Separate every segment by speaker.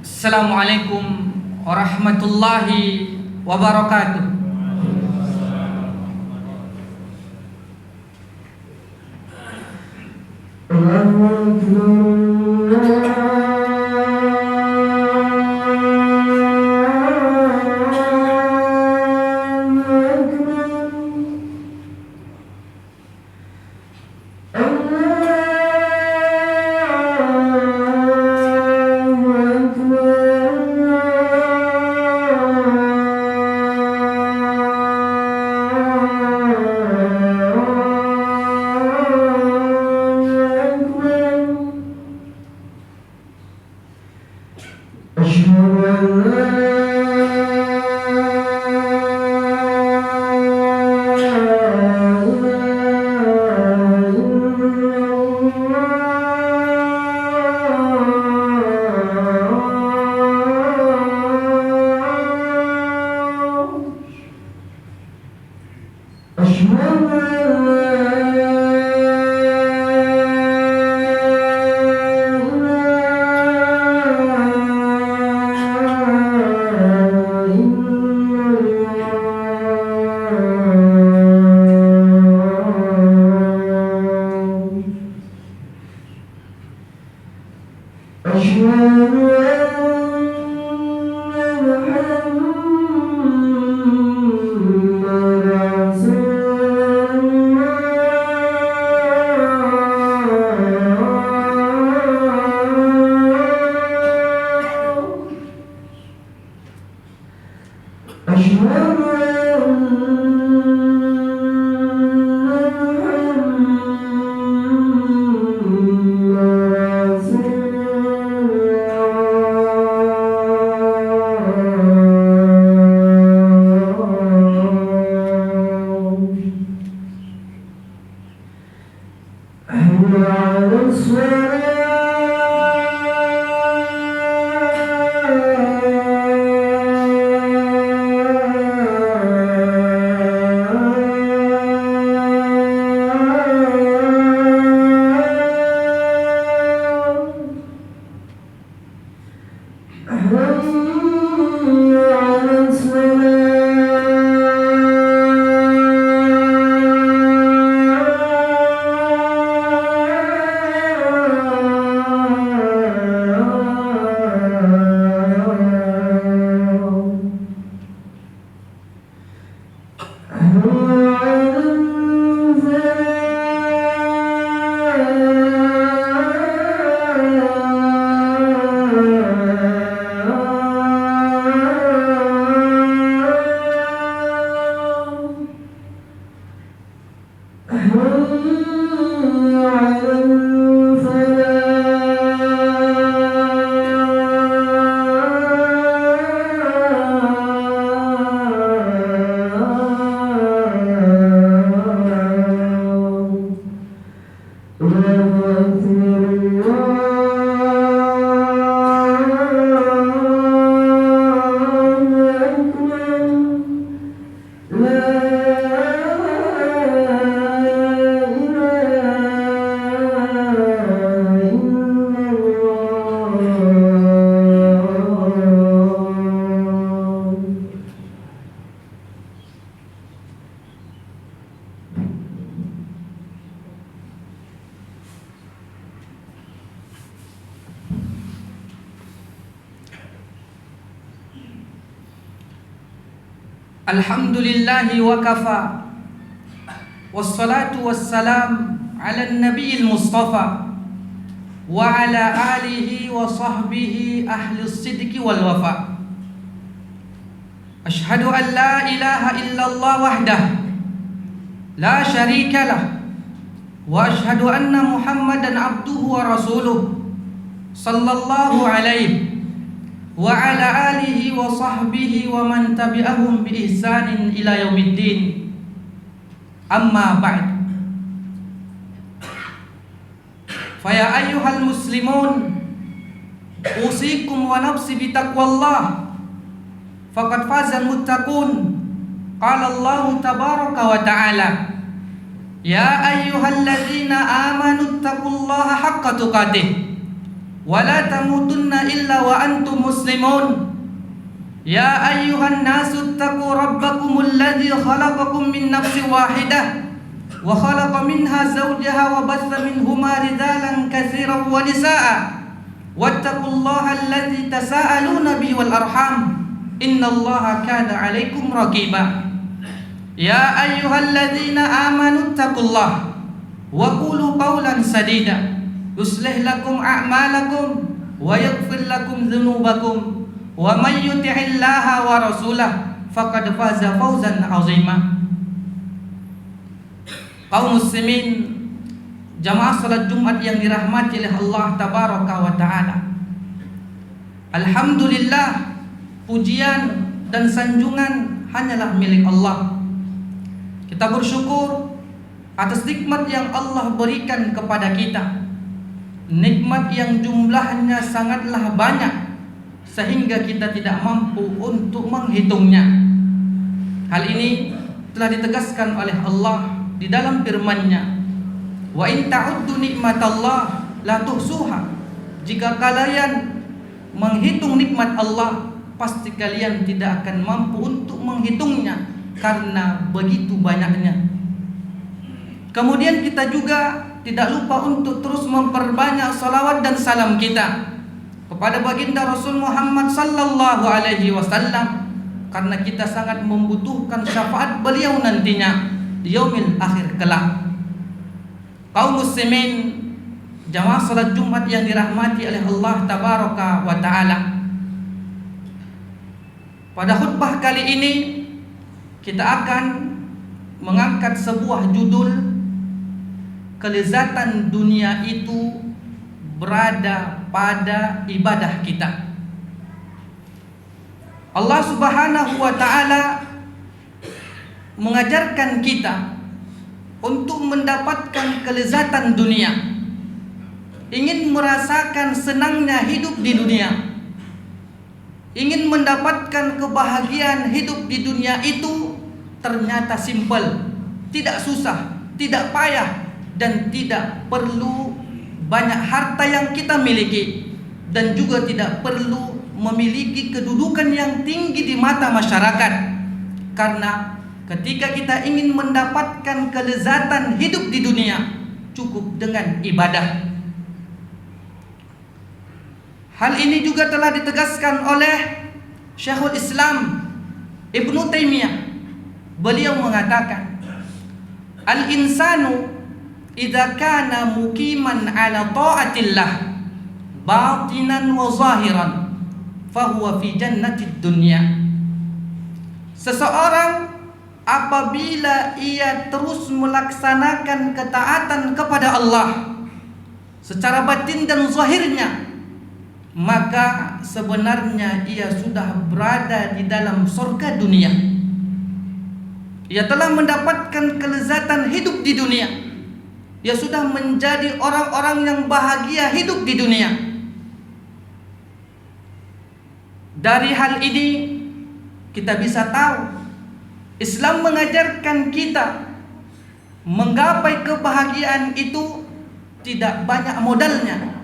Speaker 1: Assalamualaikum warahmatullahi wabarakatuh. Alhamdulillahi wa kafa, wassalatu wassalam ala nabiyil mustafa wa ala alihi wa sahbihi ahli sidqi wal wafa. Ashhadu an la ilaha illallah wahdah la syarika lah, wa ashhadu anna muhammadan abduhu wa rasuluh sallallahu alaihi wa ala alihi wa sahbihi wa man tabi'ahum bi ihsanin ila yaumiddin. Amma ba'd. Fa ya ayyuhal muslimun, usikum wa nafsi bi taqwallah, faqad fazal muttaqun. Qala Allah tabaraka wa ta'ala, ya ayyuhalladzina amanu taqullaha haqqa tuqatih wa la tamutunna illa wa antum muslimun. Ya ayyuhan nasu taqu rabbakumul ladzi khalaqakum min nafsin wahidah wa khalaqa minha zawjaha wa batha minhuma rijalan katsiran wa nisaa'a wattaqullaha alladzi tasaaluna bihi wal arham innallaha kana 'alaikum raqiba. Ya ayyuhalladzina amanu taqullaha wa qulu qawlan sadida yuslih lakum a'malakum wa yaghfir lakum dhunubakum wa may yuti'illaha wa rasulahu faqad faza fawzan 'azima. Kaum muslimin, jamaah salat Jumat yang dirahmati oleh Allah tabaraka wa taala. Alhamdulillah, pujian dan sanjungan hanyalah milik Allah. Kita bersyukur atas nikmat yang Allah berikan kepada kita, nikmat yang jumlahnya sangatlah banyak sehingga kita tidak mampu untuk menghitungnya. Hal ini telah ditegaskan oleh Allah di dalam firman-Nya, wa in ta'uddu nikmatallah la tuhsuha. Jika kalian menghitung nikmat Allah, pasti kalian tidak akan mampu untuk menghitungnya karena begitu banyaknya. Kemudian kita juga tidak lupa untuk terus memperbanyak salawat dan salam kita kepada baginda Rasul Muhammad sallallahu alaihi wasallam, karena kita sangat membutuhkan syafaat beliau nantinya di yaumil akhir kelak. Kaum muslimin, jamaah salat Jumat yang dirahmati oleh Allah tabaraka wa taala. Pada khutbah kali ini kita akan mengangkat sebuah judul, kelezatan dunia itu berada pada ibadah kita. Allah Subhanahu wa taala mengajarkan kita untuk mendapatkan kelezatan dunia, ingin merasakan senangnya hidup di dunia, ingin mendapatkan kebahagiaan hidup di dunia itu ternyata simpel, tidak susah, tidak payah, dan tidak perlu banyak harta yang kita miliki, dan juga tidak perlu memiliki kedudukan yang tinggi di mata masyarakat. Karena ketika kita ingin mendapatkan kelezatan hidup di dunia, cukup dengan ibadah. Hal ini juga telah ditegaskan oleh Syekhul Islam Ibnu Taimiyah. Beliau mengatakan, al-insanu idza kana muqiman ala ta'atillah batinan wa zahiran fahuwa fi jannatid dunya. Seseorang apabila ia terus melaksanakan ketaatan kepada Allah secara batin dan zahirnya, maka sebenarnya ia sudah berada di dalam surga dunia. Ia telah mendapatkan kelezatan hidup di dunia. Ia sudah menjadi orang-orang yang bahagia hidup di dunia. Dari hal ini kita bisa tahu Islam mengajarkan kita menggapai kebahagiaan itu tidak banyak modalnya,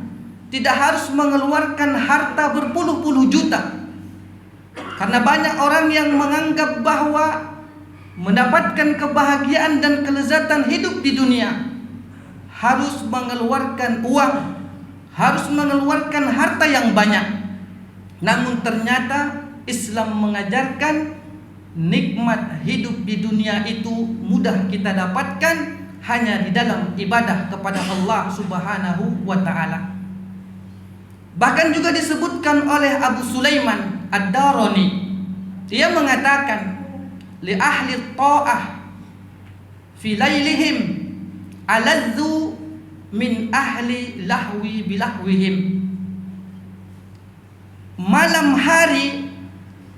Speaker 1: tidak harus mengeluarkan harta berpuluh-puluh juta. Karena banyak orang yang menganggap bahwa mendapatkan kebahagiaan dan kelezatan hidup di dunia harus mengeluarkan uang, harus mengeluarkan harta yang banyak. Namun ternyata Islam mengajarkan nikmat hidup di dunia itu mudah kita dapatkan hanya di dalam ibadah kepada Allah Subhanahu wa taala. Bahkan juga disebutkan oleh Abu Sulaiman Ad-Darani, dia mengatakan, li ahli ta'ah fi lailihim aladzu min ahli lahwi bilahwihim. Malam hari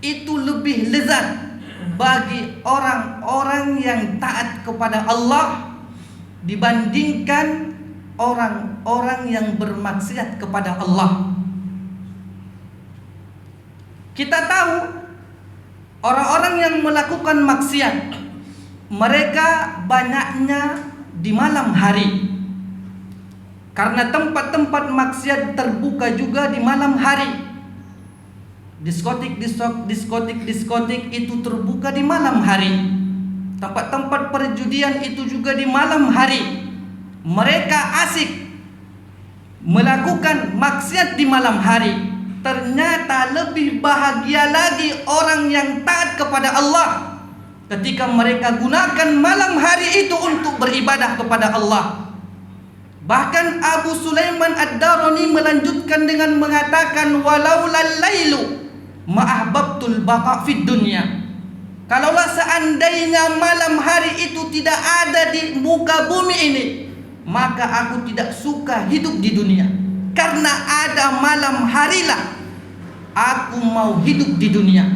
Speaker 1: itu lebih lezat bagi orang-orang yang taat kepada Allah dibandingkan orang-orang yang bermaksiat kepada Allah. Kita tahu orang-orang yang melakukan maksiat, mereka banyaknya di malam hari. Karena tempat-tempat maksiat terbuka juga di malam hari. Diskotik itu terbuka di malam hari. Tempat-tempat perjudian itu juga di malam hari. Mereka asik melakukan maksiat di malam hari. Ternyata lebih bahagia lagi orang yang taat kepada Allah ketika mereka gunakan malam hari itu untuk beribadah kepada Allah. Bahkan Abu Sulaiman Ad-Darani melanjutkan dengan mengatakan, walaulal lailu ma'ahbabtul baqa fid dunya. Kalaulah seandainya malam hari itu tidak ada di muka bumi ini, maka aku tidak suka hidup di dunia. Karena ada malam harilah aku mau hidup di dunia.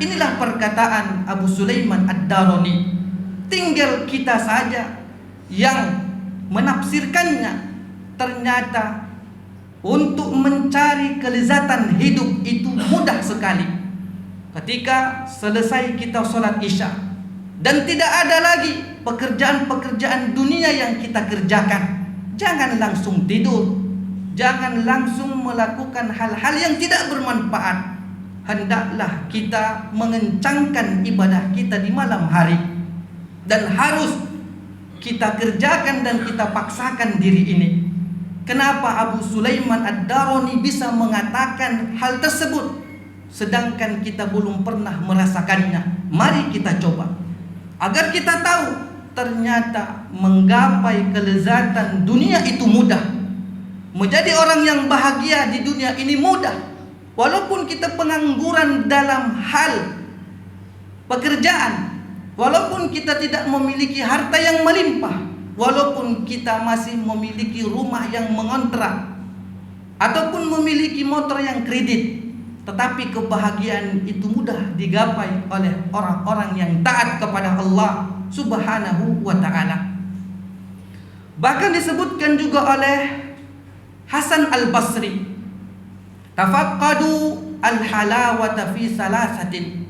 Speaker 1: Inilah perkataan Abu Sulaiman Ad-Darani. Tinggal kita saja yang menafsirkannya. Ternyata untuk mencari kelezatan hidup itu mudah sekali. Ketika selesai kita sholat isya dan tidak ada lagi pekerjaan-pekerjaan dunia yang kita kerjakan, jangan langsung tidur, jangan langsung melakukan hal-hal yang tidak bermanfaat. Hendaklah kita mengencangkan ibadah kita di malam hari, dan harus kita kerjakan dan kita paksakan diri ini. Kenapa Abu Sulaiman Ad-Darani bisa mengatakan hal tersebut sedangkan kita belum pernah merasakannya? Mari kita coba agar kita tahu ternyata menggapai kelezatan dunia itu mudah. Menjadi orang yang bahagia di dunia ini mudah. Walaupun kita pengangguran dalam hal pekerjaan, walaupun kita tidak memiliki harta yang melimpah, walaupun kita masih memiliki rumah yang mengontrak ataupun memiliki motor yang kredit, tetapi kebahagiaan itu mudah digapai oleh orang-orang yang taat kepada Allah Subhanahu wa ta'ala. Bahkan disebutkan juga oleh Hasan Al-Basri, tafaqqadu al-halawata fi salasatin.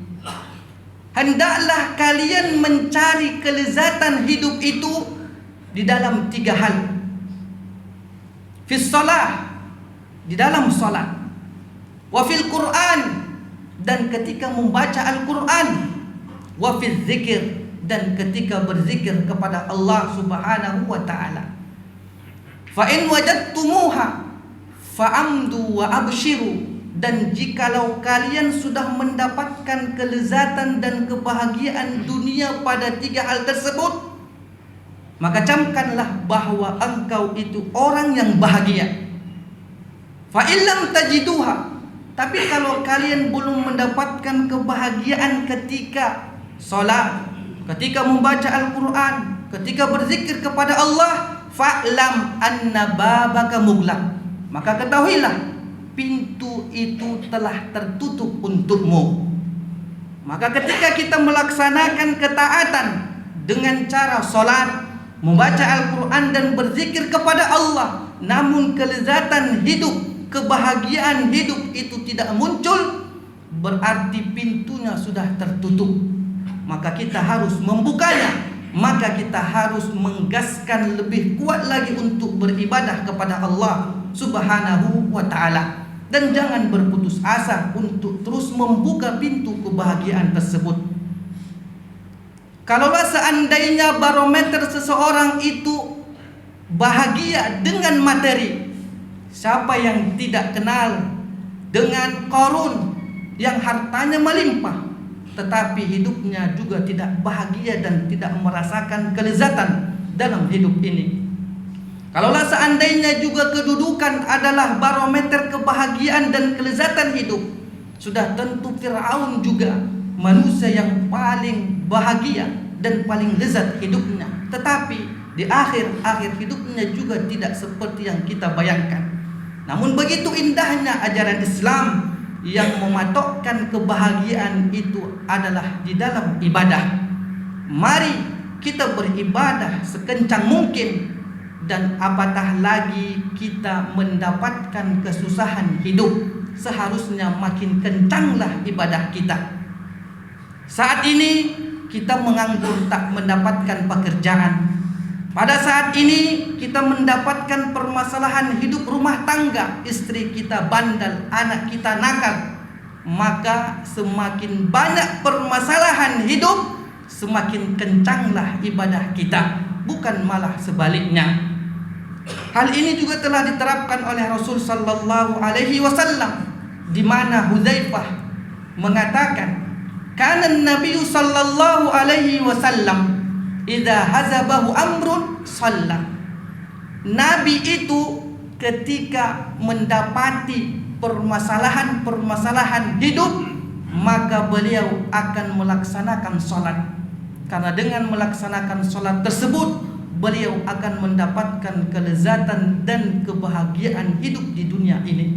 Speaker 1: Hendaklah kalian mencari kelezatan hidup itu di dalam 3 hal. Fis shalah, di dalam salat. Wa fil Qur'an, dan ketika membaca Al-Qur'an. Wa fil zikir, dan ketika berzikir kepada Allah Subhanahu wa ta'ala. Fa in wajadtumuha fa'amdu wa abshiru, dan jikalau kalian sudah mendapatkan kelezatan dan kebahagiaan dunia pada 3 hal tersebut, maka camkanlah bahwa engkau itu orang yang bahagia. Fa illam tajiduha, tapi kalau kalian belum mendapatkan kebahagiaan ketika salat, ketika membaca Al-Qur'an, ketika berzikir kepada Allah, fa'lam anna babaka mughlaq, maka ketahuilah pintu itu telah tertutup untukmu. Maka ketika kita melaksanakan ketaatan dengan cara salat, membaca Al-Quran dan berzikir kepada Allah, namun kelezatan hidup, kebahagiaan hidup itu tidak muncul, berarti pintunya sudah tertutup. Maka kita harus membukanya. Maka kita harus menggaskan lebih kuat lagi untuk beribadah kepada Allah Subhanahu wa ta'ala. Dan jangan berputus asa untuk terus membuka pintu kebahagiaan tersebut. Kalaulah seandainya barometer seseorang itu bahagia dengan materi, siapa yang tidak kenal dengan Qarun yang hartanya melimpah tetapi hidupnya juga tidak bahagia dan tidak merasakan kelezatan dalam hidup ini? Kalaulah seandainya juga kedudukan adalah barometer kebahagiaan dan kelezatan hidup, sudah tentu Fir'aun juga manusia yang paling bahagia dan paling lezat hidupnya, tetapi di akhir hidupnya juga tidak seperti yang kita bayangkan. Namun begitu indahnya ajaran Islam yang mematokkan kebahagiaan itu adalah di dalam ibadah. Mari kita beribadah sekencang mungkin, dan apatah lagi kita mendapatkan kesusahan hidup, seharusnya makin kencanglah ibadah kita. Saat ini kita menganggur tak mendapatkan pekerjaan, Pada saat ini kita mendapatkan permasalahan hidup rumah tangga, istri kita bandel, anak kita nakal, maka semakin banyak permasalahan hidup, semakin kencanglah ibadah kita, bukan malah sebaliknya. Hal ini juga telah diterapkan oleh Rasul sallallahu alaihi wasallam, di mana Hudzaifah mengatakan, "Kana Nabi sallallahu alaihi wasallam idza hazabahu amrun shalla." Nabi itu ketika mendapati permasalahan hidup, maka beliau akan melaksanakan salat. Karena dengan melaksanakan salat tersebut, beliau akan mendapatkan kelezatan dan kebahagiaan hidup di dunia ini.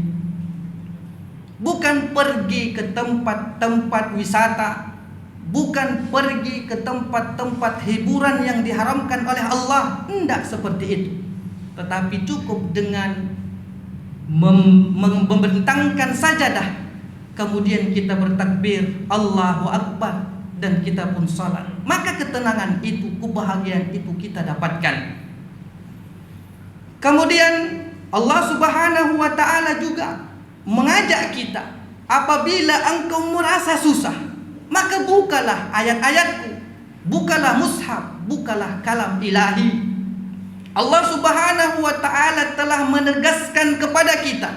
Speaker 1: Bukan pergi ke tempat-tempat wisata, bukan pergi ke tempat-tempat hiburan yang diharamkan oleh Allah, tidak seperti itu. Tetapi cukup dengan membentangkan sajadah, kemudian kita bertakbir Allahu Akbar, dan kita pun salat, maka ketenangan itu, kebahagiaan itu kita dapatkan. Kemudian Allah Subhanahu wa ta'ala juga mengajak kita, apabila engkau merasa susah, maka bukalah ayat-ayatku, bukalah mushaf, bukalah kalam ilahi. Allah Subhanahu wa ta'ala telah menegaskan kepada kita,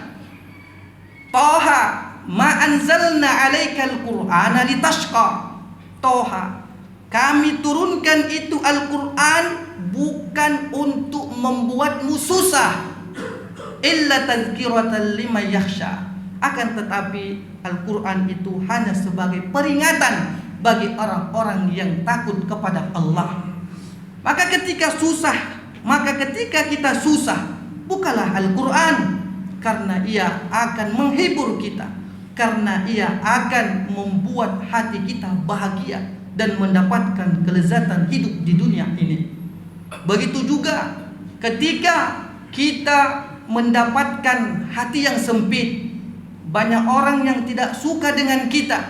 Speaker 1: Toha ma anzalna alaikal qur'ana litashqa. Toha, kami turunkan itu Al-Quran bukan untuk membuatmu susah, illa tadhkiratan liman yakhsha. Akan tetapi Al-Quran itu hanya sebagai peringatan bagi orang-orang yang takut kepada Allah. Maka ketika kita susah, bukalah Al-Quran, karena ia akan menghibur kita, karena ia akan membuat hati kita bahagia dan mendapatkan kelezatan hidup di dunia ini. Begitu juga ketika kita mendapatkan hati yang sempit, banyak orang yang tidak suka dengan kita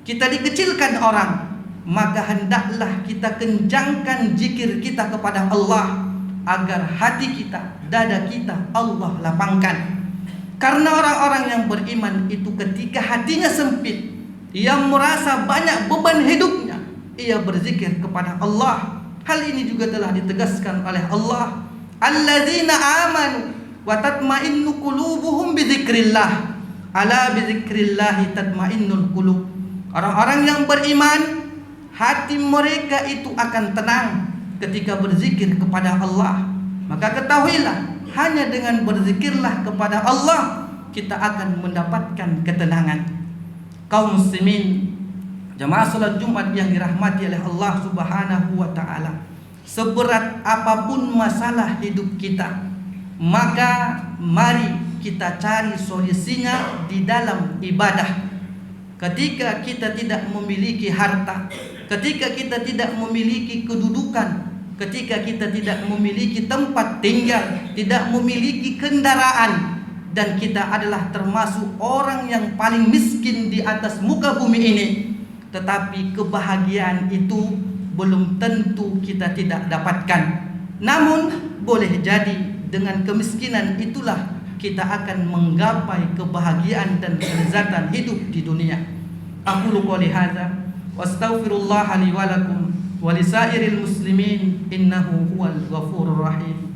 Speaker 1: dikecilkan orang, maka hendaklah kita kencangkan zikir kita kepada Allah, agar hati kita, dada kita Allah lapangkan. Karena orang-orang yang beriman itu ketika hatinya sempit, ia merasa banyak beban hidupnya, ia berzikir kepada Allah. Hal ini juga telah ditegaskan oleh Allah, alladzina amanu wa tatma'innu qulubuhum bidzikrillah, ala bidzikrillah tatma'innul qulub. Orang-orang yang beriman, hati mereka itu akan tenang ketika berzikir kepada Allah. Maka ketahuilah, hanya dengan berzikirlah kepada Allah kita akan mendapatkan ketenangan. Kaum muslimin, jamaah salat Jumat yang dirahmati oleh Allah Subhanahu wa ta'ala, seberat apapun masalah hidup kita, maka mari kita cari solusinya di dalam ibadah. Ketika kita tidak memiliki harta, ketika kita tidak memiliki kedudukan, ketika kita tidak memiliki tempat tinggal, tidak memiliki kendaraan, dan kita adalah termasuk orang yang paling miskin di atas muka bumi ini, tetapi kebahagiaan itu belum tentu kita tidak dapatkan. Namun boleh jadi dengan kemiskinan itulah kita akan menggapai kebahagiaan dan kelezatan hidup di dunia. Aqulu qouli hadza wa astaghfirullah li wa lakum wa lisairil muslimin innahu huwal ghafurur rahim.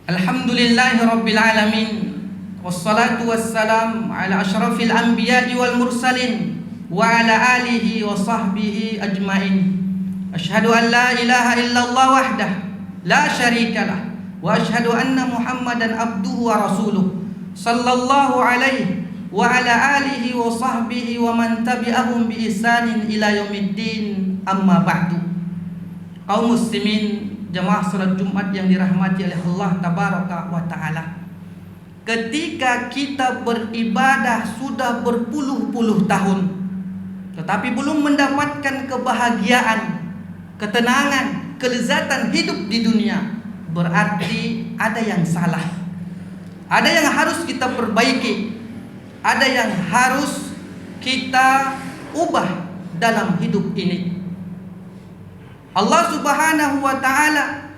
Speaker 1: Alhamdulillahi rabbil alamin, wassalatu wassalam ala asyrafil anbiya'i wal mursalin wa ala alihi wa sahbihi ajmain. Asyhadu an la ilaha illallah wahdah la syarikalah wa asyhadu anna Muhammadan abduhu wa rasuluh sallallahu alaihi wa ala alihi wa sahbihi wa man tabi'ahum bi ihsanin ila yaumiddin, amma ba'du. Kaum muslimin, jamaah salat Jumat yang dirahmati oleh Allah tabaraka wa ta'ala, ketika kita beribadah sudah berpuluh-puluh tahun tetapi belum mendapatkan kebahagiaan, ketenangan, kelezatan hidup di dunia, berarti ada yang salah. Ada yang harus kita perbaiki, ada yang harus kita ubah dalam hidup ini. Allah Subhanahu wa ta'ala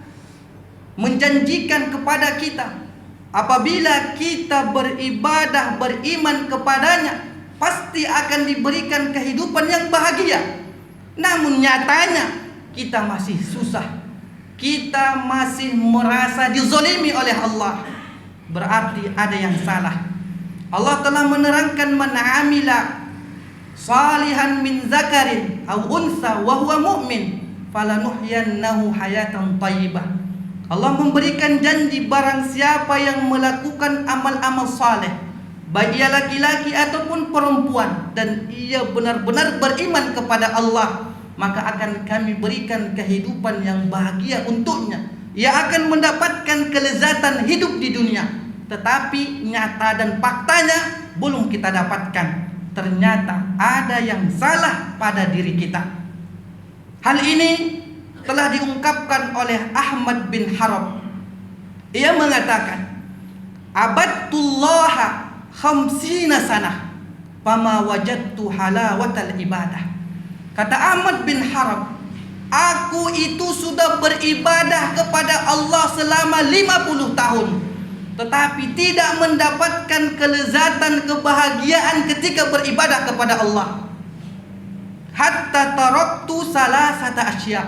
Speaker 1: menjanjikan kepada kita, apabila kita beribadah, beriman kepadanya, pasti akan diberikan kehidupan yang bahagia. Namun nyatanya kita masih susah, kita masih merasa dizolimi oleh Allah. Berarti ada yang salah. Allah telah menerangkan, man amila salihan min zakarin aw unsa wa huwa mu'min falanuhyiyannahu hayatan thayyibah. Allah memberikan janji, barang siapa yang melakukan amal-amal saleh, baik ia laki-laki ataupun perempuan, dan ia benar-benar beriman kepada Allah, maka akan kami berikan kehidupan yang bahagia untuknya. Ia akan mendapatkan kelezatan hidup di dunia. Tetapi nyata dan faktanya belum kita dapatkan. Ternyata ada yang salah pada diri kita. Hal ini telah diungkapkan oleh Ahmad bin Harab. Ia mengatakan, abadtullaha khamsina sanah fama wajadtu halawatal ibadah. Kata Ahmad bin Harab, aku itu sudah beribadah kepada Allah selama 50 tahun, tetapi tidak mendapatkan kelezatan, kebahagiaan ketika beribadah kepada Allah. Hatta taraktu salasata asya,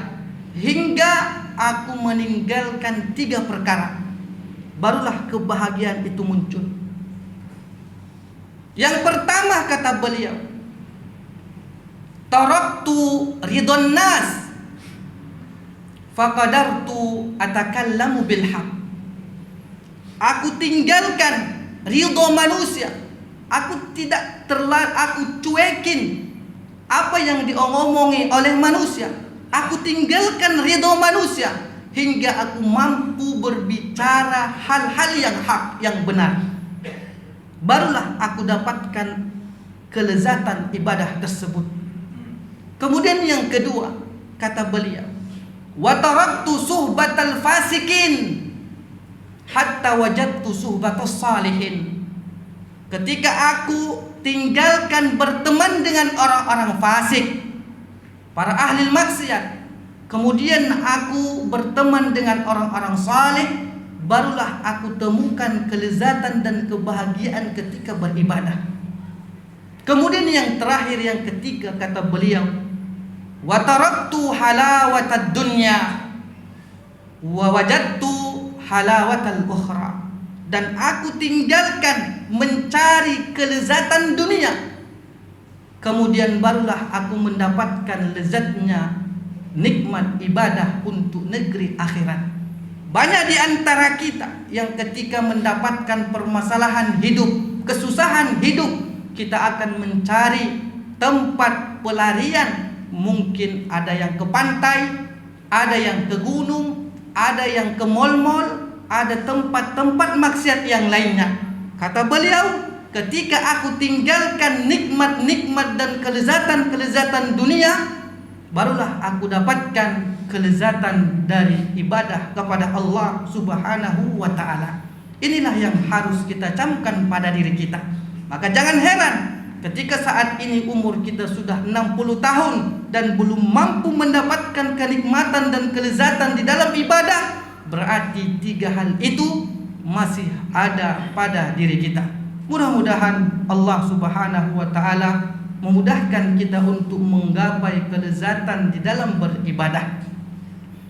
Speaker 1: hingga aku meninggalkan 3 perkara, barulah kebahagiaan itu muncul. Yang pertama, kata beliau, taraktu ridon nas faqadartu atakallamu bil haq. Aku tinggalkan ridho manusia. Aku cuekin apa yang diomongi oleh manusia. Aku tinggalkan ridho manusia hingga aku mampu berbicara hal-hal yang hak, yang benar. Barulah aku dapatkan kelezatan ibadah tersebut. Kemudian yang kedua, kata beliau, wa taraktu suhbatal fasikin hatta wajadtu suhbatas salihin. Ketika aku tinggalkan berteman dengan orang-orang fasik, para ahli maksiat, kemudian aku berteman dengan orang-orang saleh, barulah aku temukan kelezatan dan kebahagiaan ketika beribadah. Kemudian yang terakhir, yang ketiga, kata beliau, wa taraktu halawatad dunya wa wajadtu halawatal ukhra. Dan aku tinggalkan mencari kelezatan dunia, kemudian barulah aku mendapatkan lezatnya nikmat ibadah untuk negeri akhirat. Banyak di antara kita yang ketika mendapatkan permasalahan hidup, kesusahan hidup, kita akan mencari tempat pelarian. Mungkin ada yang ke pantai, ada yang ke gunung, ada yang ke mal-mal, ada tempat-tempat maksiat yang lainnya. Kata beliau, ketika aku tinggalkan nikmat-nikmat dan kelezatan-kelezatan dunia, barulah aku dapatkan kelezatan dari ibadah kepada Allah Subhanahu wa ta'ala. Inilah yang harus kita camkan pada diri kita. Maka jangan heran ketika saat ini umur kita sudah 60 tahun dan belum mampu mendapatkan kenikmatan dan kelezatan di dalam ibadah, berarti 3 hal itu masih ada pada diri kita. Mudah-mudahan Allah Subhanahu wa ta'ala memudahkan kita untuk menggapai kelezatan di dalam beribadah.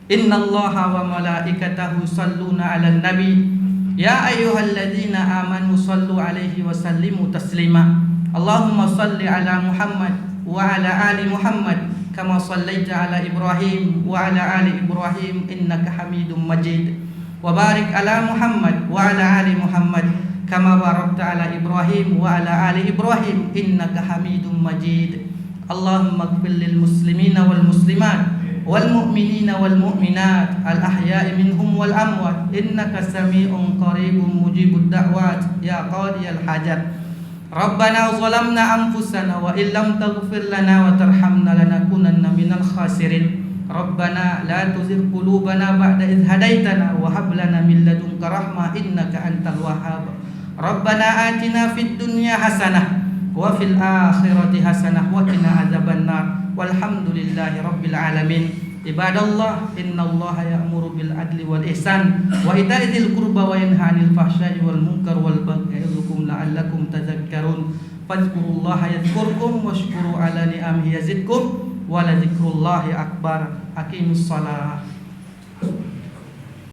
Speaker 1: Innallaha wa malaikatahu shalluna 'alan nabi ya ayyuhalladzina amanu shallu 'alaihi wa sallimu taslima. Allahumma shalli 'ala Muhammad wa 'ala ali Muhammad kama shallaita 'ala Ibrahim wa 'ala ali Ibrahim innaka Hamidum Majid. Wa barik 'ala Muhammad wa 'ala ali Muhammad kama barakta 'ala Ibrahim wa 'ala ali Ibrahim innaka Hamidum Majid. Allahumma ighfir lil muslimina wal muslimat wal mu'minina wal mu'minat al ahya'i minhum wal amwat innaka sami'un qaribun mujibud da'wat ya qadiyal hajat. Rabbana zalamna anfusana wa illam taghfir lana wa tarhamna lanakunanna minal khasirin. Rabbana la tuzigh qulubana ba'da idh hadaitana wa hab lana min ladunka rahmah innaka antal wahhab. Rabbana atina fid dunya hasanah wa fil akhirati hasanah wa qina adzabannar. Walhamdulillahi rabbil alamin. Ibadallah, innallaha ya'muru bil adli wal ihsan wa ita'i dzil qurba wa yanha 'anil fahsya'i wal munkar wal baghi ya'idukum la'allakum tadhakkarun. Fadhkurullaha yadhkurkum washkuru 'ala ni'amihi yazidkum wa la dzikrullahi akbar. Aqimus shalah.